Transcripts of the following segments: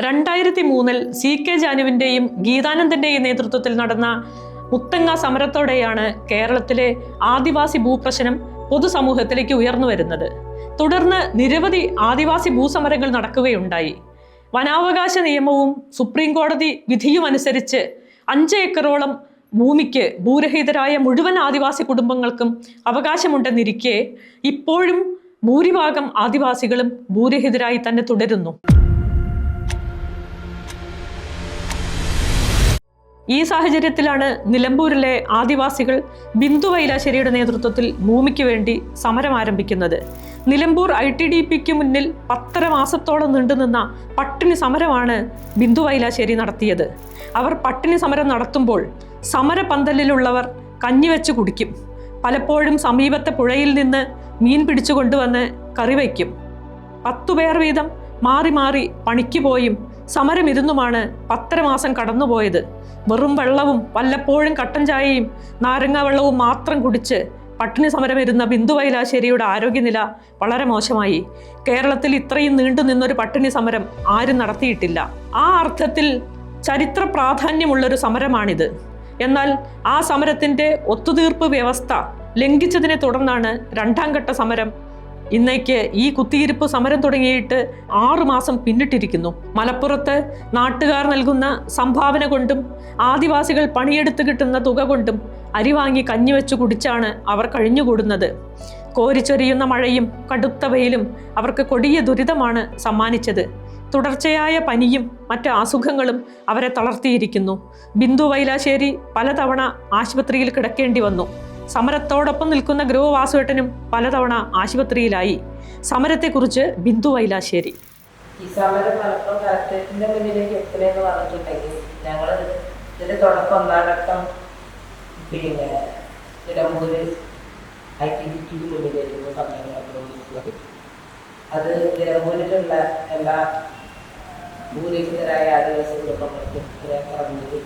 2003 CK ജാനുവിൻ്റെയും ഗീതാനന്ദൻ്റെയും നേതൃത്വത്തിൽ നടന്ന മുത്തങ്ങ സമരത്തോടെയാണ് കേരളത്തിലെ ആദിവാസി ഭൂപ്രശ്നം പൊതുസമൂഹത്തിലേക്ക് ഉയർന്നു വരുന്നത്. തുടർന്ന് നിരവധി ആദിവാസി ഭൂസമരങ്ങൾ നടക്കുകയുണ്ടായി. വനാവകാശ നിയമവും സുപ്രീം കോടതി വിധിയുമനുസരിച്ച് 5 ഏക്കറോളം ഭൂമിക്ക് ഭൂരഹിതരായ മുഴുവൻ ആദിവാസി കുടുംബങ്ങൾക്കും അവകാശമുണ്ടെന്നിരിക്കെ ഇപ്പോഴും ഭൂരിഭാഗം ആദിവാസികളും ഭൂരഹിതരായി തന്നെ തുടരുന്നു. ഈ സാഹചര്യത്തിലാണ് നിലമ്പൂരിലെ ആദിവാസികൾ ബിന്ദു വൈലാശ്ശേരിയുടെ നേതൃത്വത്തിൽ ഭൂമിക്ക് വേണ്ടി സമരം ആരംഭിക്കുന്നത്. നിലമ്പൂർ ITDPക്ക് മുന്നിൽ 1.5 മാസത്തോളം നീണ്ടുനിന്ന പട്ടിണി സമരമാണ് ബിന്ദു വൈലാശ്ശേരി നടത്തിയത്. അവർ പട്ടിണി സമരം നടത്തുമ്പോൾ സമരപന്തലിലുള്ളവർ കഞ്ഞിവെച്ച് കുടിക്കും. പലപ്പോഴും സമീപത്തെ പുഴയിൽ നിന്ന് മീൻ പിടിച്ചു കൊണ്ടുവന്ന് കറി വയ്ക്കും. 10 പേർ വീതം മാറി മാറി പണിക്ക് പോയും സമരമിരുന്നുമാണ് 1.5 മാസം കടന്നുപോയത്. വെറും വെള്ളവും വല്ലപ്പോഴും കട്ടൻ ചായയും നാരങ്ങ വെള്ളവും മാത്രം കുടിച്ച് പട്ടിണി സമരമിരുന്ന ബിന്ദു വൈലാശ്ശേരിയുടെ ആരോഗ്യനില വളരെ മോശമായി. കേരളത്തിൽ ഇത്രയും നീണ്ടു നിന്നൊരു പട്ടിണി സമരം ആരും നടത്തിയിട്ടില്ല. ആ അർത്ഥത്തിൽ ചരിത്ര പ്രാധാന്യമുള്ളൊരു സമരമാണിത്. എന്നാൽ ആ സമരത്തിൻ്റെ ഒത്തുതീർപ്പ് വ്യവസ്ഥ ലംഘിച്ചതിനെ തുടർന്നാണ് 2ാം ഘട്ട സമരം ഇന്നേക്ക് ഈ കുത്തിയിരിപ്പ് സമരം തുടങ്ങിയിട്ട് 6 മാസം പിന്നിട്ടിരിക്കുന്നു. മലപ്പുറത്ത് നാട്ടുകാർ നൽകുന്ന സംഭാവന കൊണ്ടും ആദിവാസികൾ പണിയെടുത്ത് കിട്ടുന്ന തുക കൊണ്ടും അരി വാങ്ങി കഞ്ഞിവെച്ചു കുടിച്ചാണ് അവർ കഴിഞ്ഞുകൂടുന്നത്. കോരിച്ചൊരിയുന്ന മഴയും കടുത്ത വെയിലും അവർക്ക് കൊടിയ ദുരിതമാണ് സമ്മാനിച്ചത്. തുടർച്ചയായ പനിയും മറ്റ് അസുഖങ്ങളും അവരെ തളർത്തിയിരിക്കുന്നു. ബിന്ദു വൈലാശ്ശേരി പലതവണ ആശുപത്രിയിൽ കിടക്കേണ്ടി വന്നു. സമരത്തോടൊപ്പം നിൽക്കുന്ന ഗ്രോ വാസുവേട്ടനും പലതവണ ആശുപത്രിയിലായി. സമരത്തെക്കുറിച്ച് ബിന്ദു വൈലാശ്ശേരി. ഈ സമരം മലപ്പുറം കളക്ടറേറ്റിന്റെ മുന്നിലേക്ക് എത്തുന്നതെന്ന് പറഞ്ഞിട്ടുണ്ടെങ്കിൽ ഞങ്ങൾ ഇതിന്റെ തുടക്കം 1ാം ഘട്ടം നിലമ്പൂര് ITDP മുന്നിലായിരുന്നു സമരം നടന്നുകൊണ്ടിരിക്കുന്നത്. അത് നിലമ്പൂരിലുള്ള എല്ലാ ഭൂരഹിതരായ ആദിവാസി കുടുംബങ്ങൾക്കും കറങ്ങി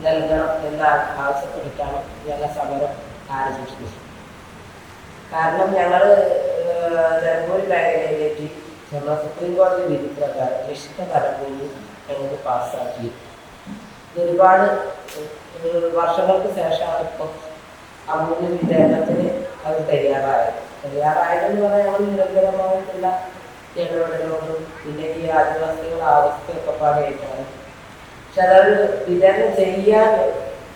നൽകണം എന്ന ആവശ്യപ്പെട്ടിട്ടാണ് ഞങ്ങൾ സമരം ആരംഭിച്ചത്. കാരണം ഞങ്ങൾ നിലമ്പൂർ മേഖലയിലേക്ക് നമ്മൾ സുപ്രീം കോടതി വിധി പ്രകാരം ഇഷ്ടതല ഭൂമി ഞങ്ങൾക്ക് പാസ്സാക്കി. ഒരുപാട് വർഷങ്ങൾക്ക് ശേഷമാണ് ഇപ്പോൾ ആ ഭൂമി വിതരണത്തിന് അത് തയ്യാറായതെന്ന് പറഞ്ഞാൽ ഞങ്ങൾ നിരന്തരമായിട്ടുള്ള ഇടപെടലോടും പിന്നെ ഈ ആദിവാസികളുടെ അവസ്ഥയൊക്കെ പാടായിട്ടാണ്. പക്ഷെ അതൊരു വിതരണം ചെയ്യാൻ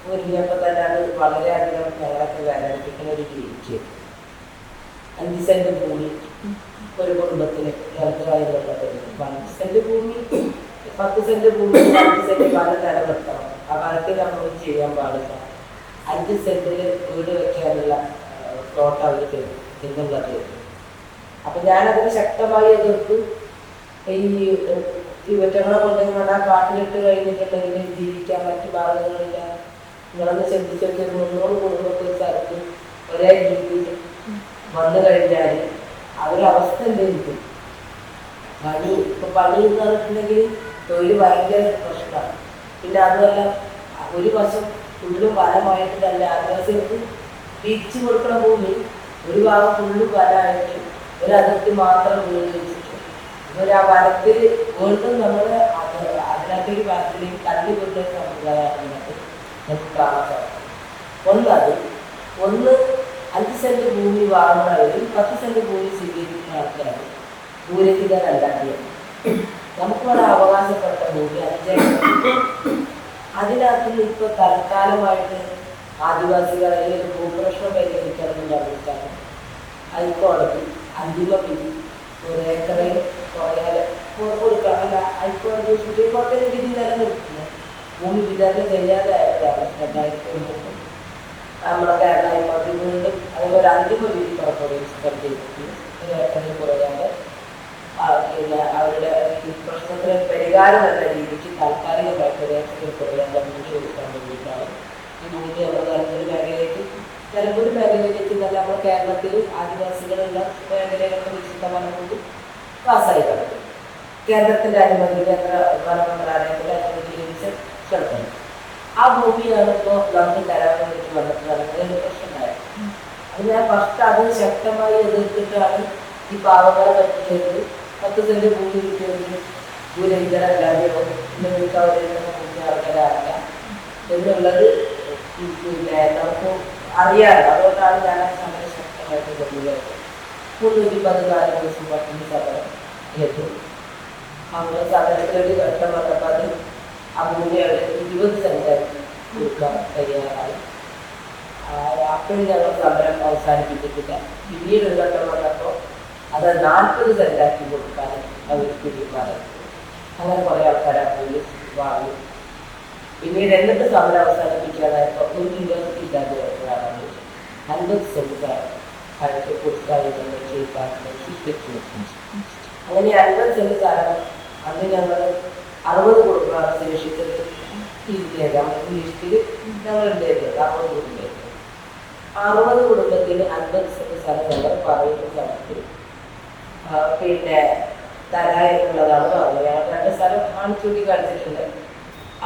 ഒരുങ്ങിയപ്പോൾ തന്നെ അത് വളരെയധികം ഞങ്ങളൊക്കെ വേദനിപ്പിക്കുന്ന ഒരു രീതിക്ക് 5 സെന്റ് ഭൂമി ഒരു കുടുംബത്തിന് യന്ത്രമായിട്ടുള്ളത് 5 സെന്റ് ഭൂമി 10 സെന്റ് ഭൂമി 5 സെന്റ് വനം നിലനിർത്തണം. ആ വനത്തിൽ നമ്മൾ ചെയ്യാൻ പാടില്ല. 5 സെന്റിൽ വീട് വെക്കാനുള്ള പ്ലോട്ട് അവർ തരും എന്നുള്ളത്. അപ്പൊ ഞാനതിന് ശക്തമായി എതിർത്തു. ഈ ഒറ്റങ്ങളെ കൊണ്ടുവന്ന ആ കാട്ടിലിട്ട് കഴിഞ്ഞിട്ടുണ്ടെങ്കിൽ ജീവിക്കാൻ മറ്റു മാർഗങ്ങളില്ല. നിങ്ങളൊന്ന് ചിന്തിച്ചൊക്കെ 300 കുടുംബത്തിൽ സ്ഥലത്ത് ഒരേ രീതിയിൽ വന്നു കഴിഞ്ഞാൽ അവരവസ്ഥ എന്തായിരിക്കും? പണി എന്ന് പറഞ്ഞിട്ടുണ്ടെങ്കിൽ തൊഴിൽ ഭയങ്കര പ്രശ്നമാണ്. പിന്നെ അതുമല്ല ഒരു വശം ഫുള്ളും വനമായിട്ട് തന്നെ ആദിവാസികൾക്ക് വീതിച്ചു കൊടുക്കുന്ന ഭൂമി ഒരു ഭാഗം ഫുള്ളും വനമായിട്ട് ഒരു അതിർത്തി മാത്രം ഉപയോഗിച്ചിട്ട് ആ വനത്തിൽ വീണ്ടും നമ്മൾ അതിനകത്തേക്ക് വനത്തിലേക്ക് തള്ളി കൊണ്ട സമ്പ്രദായമാണ് നമുക്ക് കാണാൻ സാധിക്കും. ഒന്ന് 5 സെന്റ് ഭൂമി വാങ്ങുന്നവരും 10 സെന്റ് ഭൂമി സ്വീകരിക്കുന്ന ആൾക്കാർ ഭൂരഹിതരല്ലാതെയാണ്. നമുക്കിവിടെ അവകാശപ്പെട്ട ഭൂമി 5 ഏക്കർ. അതിനകത്ത് ഇപ്പോൾ തൽക്കാലമായിട്ട് ആദിവാസികളെ ഒരു ഭൂപ്രശ്നം പരിഹരിക്കണമെന്ന് പറഞ്ഞിട്ടാണ് ഹൈക്കോടതി അന്തിമ വിധി 1 ഏക്കറിൽ കുറയാതെ കൊടുക്കാനല്ല ഹൈക്കോടതി സുപ്രീം കോടതി വിധി നിലനിൽക്കുന്നത്. ഭൂമി വിതരണം ചെയ്യാതെ ആയിട്ടാണ് 2009 നമ്മുടെ കേരള ഹൈക്കോടതി വീണ്ടും അതുപോലെ അന്തിമ വിധി പുറപ്പെടുവിച്ചിട്ടുണ്ട്. 1 ഏക്കറിൽ കുറയാതെ പിന്നെ അവരുടെ ഈ പ്രശ്നത്തിന് പരിഹാരം എന്ന രീതിക്ക് താൽക്കാലികമായിട്ട് 1 ഏക്കറിൽ കുറയാതെ ഭൂമി കൊടുക്കാൻ വേണ്ടിയിട്ടാണ് ഈ ഭൂമി നമ്മുടെ നിലമ്പൂർ മേഖലയിലേക്ക് നല്ല നമ്മുടെ കേരളത്തിൽ ആദിവാസികളുള്ള മേഖലയിലൊക്കെ വിശുദ്ധമാണ് കൂടി പാസ്സായി കിടക്കും. കേരളത്തിൻ്റെ അനുമതി കേന്ദ്ര വന മന്ത്രാലയത്തിൻ്റെ അനുമതി ലഭിച്ച കിടക്കുന്നു. ആ ഭൂമിയാണ് ഇപ്പോൾ നമുക്ക് തരാൻ വേണ്ടിയിട്ട് വന്നിട്ടുള്ളത്. അങ്ങനെ പ്രശ്നമായത് അത് ഞാൻ ഫസ്റ്റ് അത് ശക്തമായി എതിർത്തിട്ടാണ് ഈ പാവങ്ങളെ പറ്റിയത് 10 സെന്റ് ഭൂമി കിട്ടിയത് ഭൂരഹിതരല്ലാതെയോ നിങ്ങൾക്ക് അവരെ ആൾക്കാരറിയാം എന്നുള്ളത് പിന്നെ നമുക്ക് അറിയാമല്ലോ. അതുകൊണ്ടാണ് ഞാൻ ആ സമരം ശക്തമായിട്ട് കൊണ്ടുവരുന്നത്. 314 ദിവസം പട്ടിണി സമരം ഏറ്റു. അങ്ങനെ സമരത്തിലൊരു ഘട്ടം വന്നപ്പോൾ അത് ആ ഭൂമി അവർ 20 സെൻറ്റാക്കി കൊടുക്കാൻ തയ്യാറായി. അപ്പോഴും ഞങ്ങൾ സമരം അവസാനിപ്പിച്ചിട്ടില്ല. പിന്നീട് ഒരു ഘട്ടം വന്നപ്പോൾ അത് 40 സെൻറ്റാക്കി കൊടുക്കാൻ അവർ തീരുമാനം. അങ്ങനെ കുറേ ആൾക്കാർ ആ ഭൂമി വാങ്ങി. പിന്നീട് എന്നിട്ട് സമരം അവസാനിപ്പിക്കാനായപ്പോൾ ഒരു ഇല്ലാതെ വരുന്നതാണ് 50 സെൻറ്റ് അവർക്ക് കൊടുക്കാതിരുന്ന അങ്ങനെ 50 സെൻറ്റ് സ്ഥലം അന്ന് ഞങ്ങൾ 60 കൊടുക്കാണ് ശേഷിച്ചത്. ലിസ്റ്റിൽ ഞങ്ങളുണ്ടായിരുന്നത് 60 കുടുംബമായിരുന്നു. 60 കുടുംബത്തിന് 50 സെൻറ്റ് സ്ഥലം ഞങ്ങൾ പറയുന്ന സ്ഥലത്തിൽ പിന്നെ തരാനുള്ളതാണ് പറഞ്ഞത്. ഞങ്ങൾ 2 സ്ഥലം ആണ് ചൂണ്ടിക്കാണിച്ചിട്ടുണ്ട്.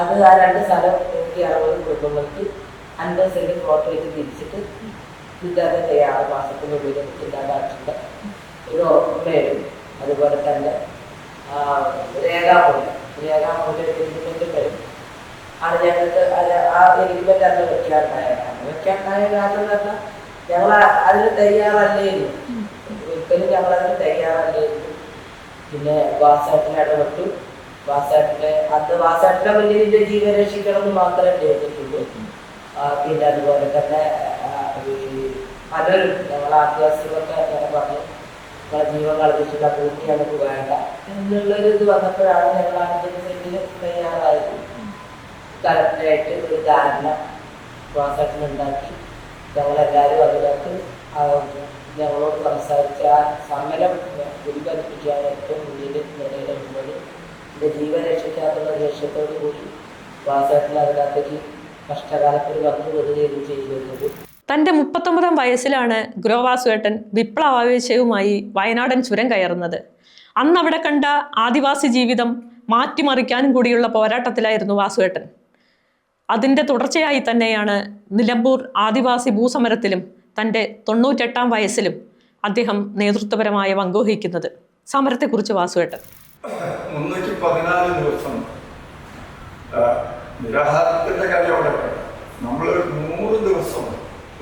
അത് ആ 2 സ്ഥലം എനിക്ക് 60 കുടുംബങ്ങൾക്ക് 50 സെൻറ്റ് പ്ലോട്ട് വെച്ച് തിരിച്ചിട്ട് ഇല്ലാതെ 6 മാസത്തിനുള്ളിൽ ഇല്ലാതാക്കിയിട്ട് ഒരു ഉറപ്പുണ്ടായിരുന്നു. അതുപോലെ തന്നെ രേഖാമൂല്യം എഗ്രിമെൻ്റ് വരും. ആണ് ഞങ്ങൾക്ക് ആ എഗ്രിമെൻ്റ് അന്ന് വെക്കാണ്ടായ കാരണം എന്ന് പറഞ്ഞാൽ ഞങ്ങൾ അതിന് തയ്യാറല്ലായിരുന്നു. ഒരിക്കലും ഞങ്ങളതിന് തയ്യാറല്ലായിരുന്നു. പിന്നെ വാസാട്ടിൽ ഇടപെട്ടു. വാസാട്ടിലെ വലിയ ജീവൻ രക്ഷിക്കണം എന്ന് മാത്രമേ ചെയ്തിട്ടുള്ളൂ. പിന്നെ അതുപോലെ തന്നെ പലരും ഞങ്ങൾ ആദിവാസികളൊക്കെ അങ്ങനെ പറഞ്ഞു ഞങ്ങളെ ജീവൻ കളഞ്ഞിട്ടുള്ള ഭൂമി ഞങ്ങൾക്ക് വേണ്ട എന്നുള്ളൊരു ഇത് വന്നപ്പോഴാണ് ഞങ്ങൾ 50 സെൻറ്റിന് തയ്യാറായത്. കലക്ടറായിട്ട് ഒരു ധാരണ വാസാട്ടിലുണ്ടാക്കി ഞങ്ങളെല്ലാവരും അതിനകത്ത് ഞങ്ങളോട് സംസാരിച്ച ആ സമരം പ്രതിഫലിപ്പിക്കാൻ ഏറ്റവും മുന്നിൽ നിലയിലുള്ളത് എൻ്റെ ജീവൻ രക്ഷിക്കാത്തുള്ള ലക്ഷ്യത്തോടു കൂടി വാസാട്ടിൽ അതിനകത്തേക്ക് കഷ്ടകാലത്തിൽ വന്നു വരികയും ചെയ്തിരുന്നത്. തൻ്റെ 39-ാം വയസ്സിലാണ് ഗ്രോ വാസുവേട്ടൻ വിപ്ലവാവേശവുമായി വയനാടൻ ചുരം കയറുന്നത്. അന്ന് അവിടെ കണ്ട ആദിവാസി ജീവിതം മാറ്റിമറിക്കാനും കൂടിയുള്ള പോരാട്ടത്തിലായിരുന്നു വാസുവേട്ടൻ. അതിൻ്റെ തുടർച്ചയായി തന്നെയാണ് നിലമ്പൂർ ആദിവാസി ഭൂസമരത്തിലും തൻ്റെ 98-ാം വയസ്സിലും അദ്ദേഹം നേതൃത്വപരമായ പങ്കുവഹിക്കുന്നത്. സമരത്തെക്കുറിച്ച് വാസുവേട്ടൻ. 314 ദിവസം നിരാഹാരത്തിൻ്റെ കാര്യം അവിടെ നമ്മൾ 100 ദിവസം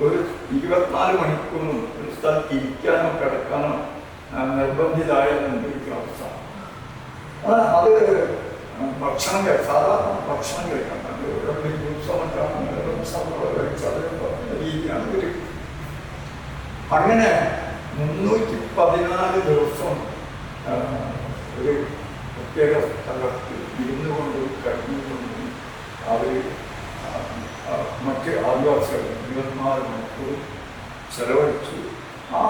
ഒരു 24 മണിക്കൂറും ഒരു സ്ഥലത്ത് ഇരിക്കാനോ കിടക്കാനോ നിർബന്ധിതായ അവസ്ഥ. അത് ഭക്ഷണം സാധാരണ ഭക്ഷണം കഴിക്കാൻ രീതിയാണ് ഒരു. അങ്ങനെ 314 ദിവസം ഒരു പ്രത്യേക സ്ഥലത്ത് ഇരുന്നു കൊണ്ട് കഴിഞ്ഞുകൊണ്ട് അവർ മറ്റ് ആദിവാസികൾ 24 മണിക്കൂർ ചെലവഴിച്ചു. ആ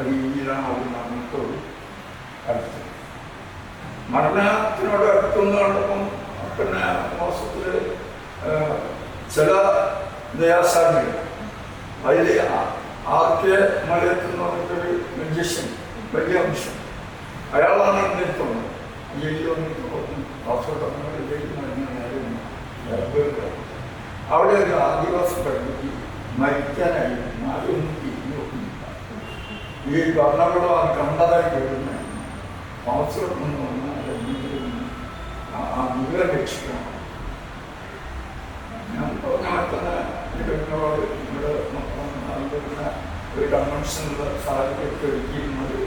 രീതിയിലാണ് അവർ മരണത്തോട് അടുത്തത്. മരണത്തിനോട് അടുത്തെന്ന് കണ്ടപ്പം പിന്നെ മാസത്തിൽ ചില ദയാസാരികൾ അതിൽ ആദ്യ മലയത്തെന്ന് പറഞ്ഞിട്ടൊരു മജീഷ്യൻ വലിയ അംശം അയാളാണ് എന്നിട്ടുള്ളത്. ജയിലിൽ വന്നിട്ട് അവിടെ ഒരു ആദിവാസി പെൺകുട്ടി മരിക്കാനായി ആരൊന്നും തിരിഞ്ഞു നോക്കുന്നില്ല. ഈ ഭരണകൂടം കണ്ടതായി കേൾക്കുന്ന പാസ്വേർഡ് വന്നാൽ ആ മുഴുവൻ രക്ഷിക്കണം. ഞാൻ പറഞ്ഞാൽ തന്നെ ഇതിനോട് ഇവിടെ ഒരു കൺവെൻഷനുള്ള സാഹചര്യമൊക്കെ ഒരുക്കിയിരുന്നത്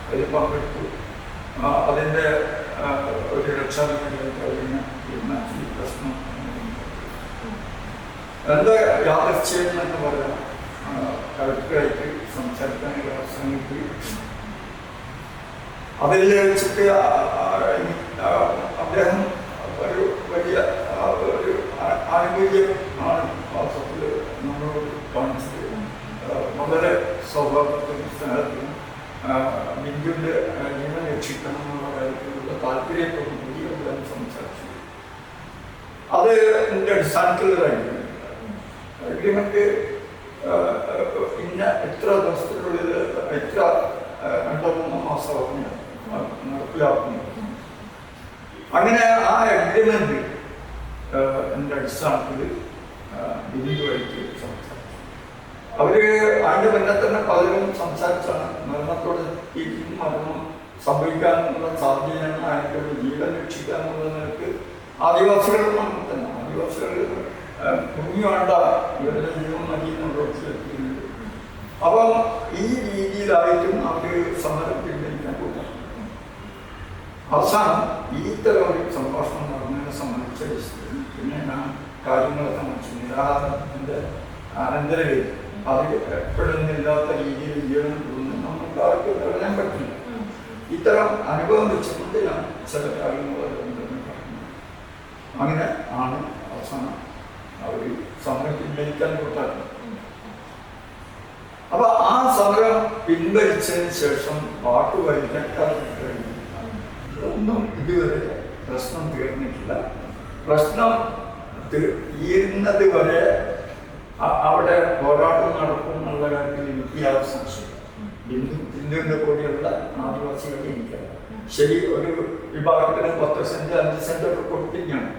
അതിൽ പങ്കെടുത്തു. അതിൻ്റെ ഒരു രക്ഷാധികാരി കഴിഞ്ഞ ഈ പ്രശ്നം എന്താ യാദൃശ്ചികം എന്ന് പറയാം. കളക്ടറായിട്ട് സംസാരിക്കാനുള്ള അവസരം കിട്ടി. അതിൽ വെച്ചിട്ട് അദ്ദേഹം ഒരു വലിയ ഒരു ആനുകൂല്യമാണ് വാസ്തവത്തിൽ നമ്മളോട് കാണിച്ചത്. വളരെ സൗഹാർദ്ദത്തിനും സ്നേഹത്തിനും ബിന്ദുവിൻ്റെ ജീവൻ രക്ഷിക്കണം എന്നുള്ള കാര്യത്തിലുള്ള താല്പര്യത്തോടും കൂടി അദ്ദേഹം സംസാരിച്ചു. അത് എൻ്റെ അടിസ്ഥാനത്തിലുള്ളതായിരുന്നു. അഗ്രിമെന്റ് പിന്നെ എത്ര ദിവസത്തിനുള്ളിൽ എത്ര 2-3 മാസം നടപ്പിലാക്കുന്നു. അങ്ങനെ ആ അഗ്രിമെന്റ് എൻ്റെ അടിസ്ഥാനത്തിൽ ബിന്ദുവായിട്ട് സംസാരിച്ചു. അവര് അതിൻ്റെ മുന്നേ തന്നെ പലരും സംസാരിച്ചാണ് മരണത്തോട് ഈ മരണം സംഭവിക്കാനുള്ള സാധ്യതയാണ്. ആയിട്ടുള്ള ജീവൻ രക്ഷിക്കാനുള്ള നിലക്ക് ആദിവാസികളും അങ്ങനെ തന്നെ. ആദിവാസികൾ ഭൂമി വേണ്ട, ഇവരുടെ ജീവൻ മതിയെന്നുള്ളതിലെത്തിയിട്ടുണ്ട്. അപ്പം ഈ രീതിയിലായിട്ടും അവർ സമരം പിൻവലിക്കാൻ പോകുന്നു. അവസാനം ഈ തരം ഒരു സംഭാഷണം നടന്നതിനെ സംബന്ധിച്ച് പിന്നെ ഞാൻ കാര്യങ്ങളൊക്കെ മനസ്സിൽ നിരാഹാരത്തിൻ്റെ അനന്തരവേ അത് എപ്പോഴൊന്നില്ലാത്ത രീതിയിൽ ജീവനം തോന്നുന്നു നമുക്ക് അവർക്ക് പറയാൻ പറ്റില്ല. ഇത്തരം അനുഭവം വെച്ചുകൊണ്ട് ഞാൻ ചില കാര്യങ്ങൾ ഉണ്ടെന്ന് പറഞ്ഞു. അങ്ങനെ ആണ് അവസാനം അവർ സമരം പിൻവലിക്കാൻ കൊടുത്തായിരുന്നു. അപ്പൊ ആ സമരം പിൻവലിച്ചതിന് ശേഷം പാട്ട് വഹിക്കാൻ കഴിഞ്ഞു. ഒന്നും ഇതുവരെ പ്രശ്നം തീർന്നിട്ടില്ല. പ്രശ്നം തീരുന്നത് വരെ അവിടെ പോരാട്ടം നടക്കും എന്നുള്ള കാര്യത്തിൽ എനിക്ക് യാതൊരു സംശയം. ഹിന്ദുവിൻ്റെ കൂടെയുള്ള ആദിവാസികളെ എനിക്കല്ല. ശരി, ഒരു വിഭാഗത്തിന് 10 സെന്റ് 5 സെന്റ് ഒക്കെ കൊടുത്തിരിക്കുകയാണ്.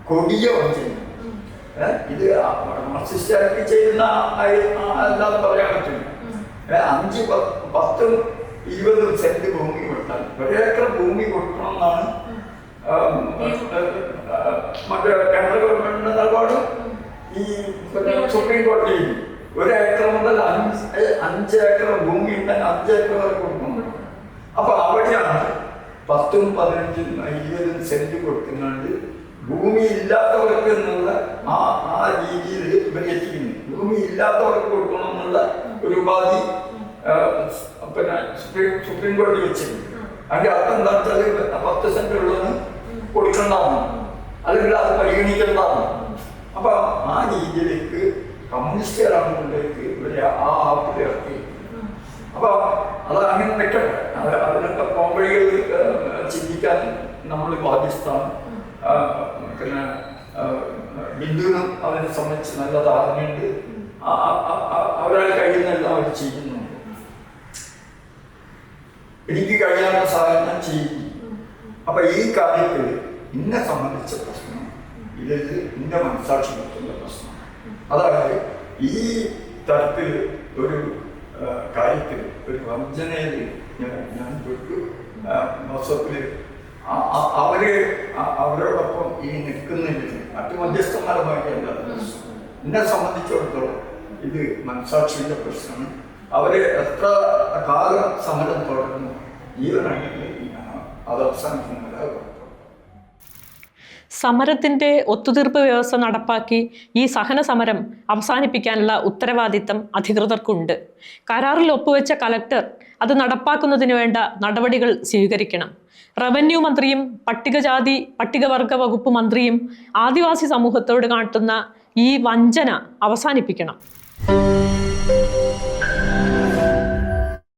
കൊടിയ വഞ്ചന. ഇത് മാർക്സിസ്റ്റായിട്ട് ചെയ്യുന്ന അല്ലാതെ പറയാൻ പറ്റില്ല. 5, 10, 20 സെന്റ് ഭൂമി കൊടുത്താൽ 1 ഏക്കർ ഭൂമി കൊടുക്കണം എന്നാണ് മറ്റേ കേന്ദ്ര ഗവൺമെന്റിന്റെ നിലപാട്. ഈ സുപ്രീം കോടതിയിൽ 1 ഏക്കർ മുതൽ 5 ഏക്കർ ഭൂമി ഉണ്ടെങ്കിൽ 5 ഏക്കർ വരെ കൊടുക്കണം. അപ്പൊ അവിടെയാണ് 10, 15, 20 സെന്റ് കൊടുക്കുന്നുണ്ട് ഭൂമി ഇല്ലാത്തവർക്ക് എന്നുള്ള ആ രീതിയിൽ ഇവരെ എത്തിക്കുന്നു. ഭൂമി ഇല്ലാത്തവർക്ക് കൊടുക്കണം എന്നുള്ള ഒരു ഉപാധി പിന്നെ സുപ്രീം കോടതി വെച്ചിട്ടുണ്ട്. അതിന്റെ അർത്ഥം എന്താ വെച്ചാൽ 10 സെന്റ് ഉള്ളത് കൊടുക്കണ്ടാണ്, അല്ലെങ്കിൽ അത് പരിഗണിക്കേണ്ടതാണ്. അപ്പൊ ആ രീതിയിലേക്ക് കമ്മ്യൂണിസ്റ്റുകാരാണ് കൊണ്ടേക്ക് ഇവരെ ആ ആപ്പിൽ ഇറക്കി. അപ്പൊ അത് അങ്ങനെ നിൽക്കട്ടെ. അതിനൊക്കെ പോംവഴികൾ ചിന്തിക്കാൻ നമ്മൾ ബാധ്യസ്ഥമാണ്. പിന്നെ ബിന്ദുവിനും അതിനെ സംബന്ധിച്ച് നല്ല ധാരണയുണ്ട്. അവരാൽ കഴിയുന്നതെല്ലാം അവർ ചെയ്യുന്നുണ്ട്. എനിക്ക് കഴിയാനുള്ള സഹായം ഞാൻ ചെയ്യും. അപ്പൊ ഈ കാര്യത്തിൽ എന്നെ സംബന്ധിച്ച പ്രശ്നം ഇത് എന്റെ മനസ്സാക്ഷിയുള്ള പ്രശ്നം. അതായത് ഈ തരത്തിൽ ഒരു കാര്യത്തിൽ ഒരു വഞ്ചനയിൽ ഞാൻ പെട്ടു. മൊത്തത്തിൽ അവരോടൊപ്പം ഈ നിൽക്കുന്നതിന് മറ്റു മധ്യസ്ഥന്മാരുമായിട്ടല്ല പ്രശ്നം. എന്നെ സംബന്ധിച്ചിടത്തോളം ഇത് മനസ്സാക്ഷിയുടെ പ്രശ്നമാണ്. അവര് എത്ര കാലം സമരം തുടർന്നു ജീവനാണെങ്കിൽ അത് അവസാനിക്കുന്നത്. സമരത്തിന്റെ ഒത്തുതീർപ്പ് വ്യവസ്ഥ നടപ്പാക്കി ഈ സഹന സമരം അവസാനിപ്പിക്കാനുള്ള ഉത്തരവാദിത്തം അധികൃതർക്കുണ്ട്. കരാറിൽ ഒപ്പുവെച്ച കലക്ടർ അത് നടപ്പാക്കുന്നതിന് വേണ്ട നടപടികൾ സ്വീകരിക്കണം. റവന്യൂ മന്ത്രിയും പട്ടികവർഗ വകുപ്പ് മന്ത്രിയും ആദിവാസി സമൂഹത്തോട് കാട്ടുന്ന ഈ വഞ്ചന അവസാനിപ്പിക്കണം.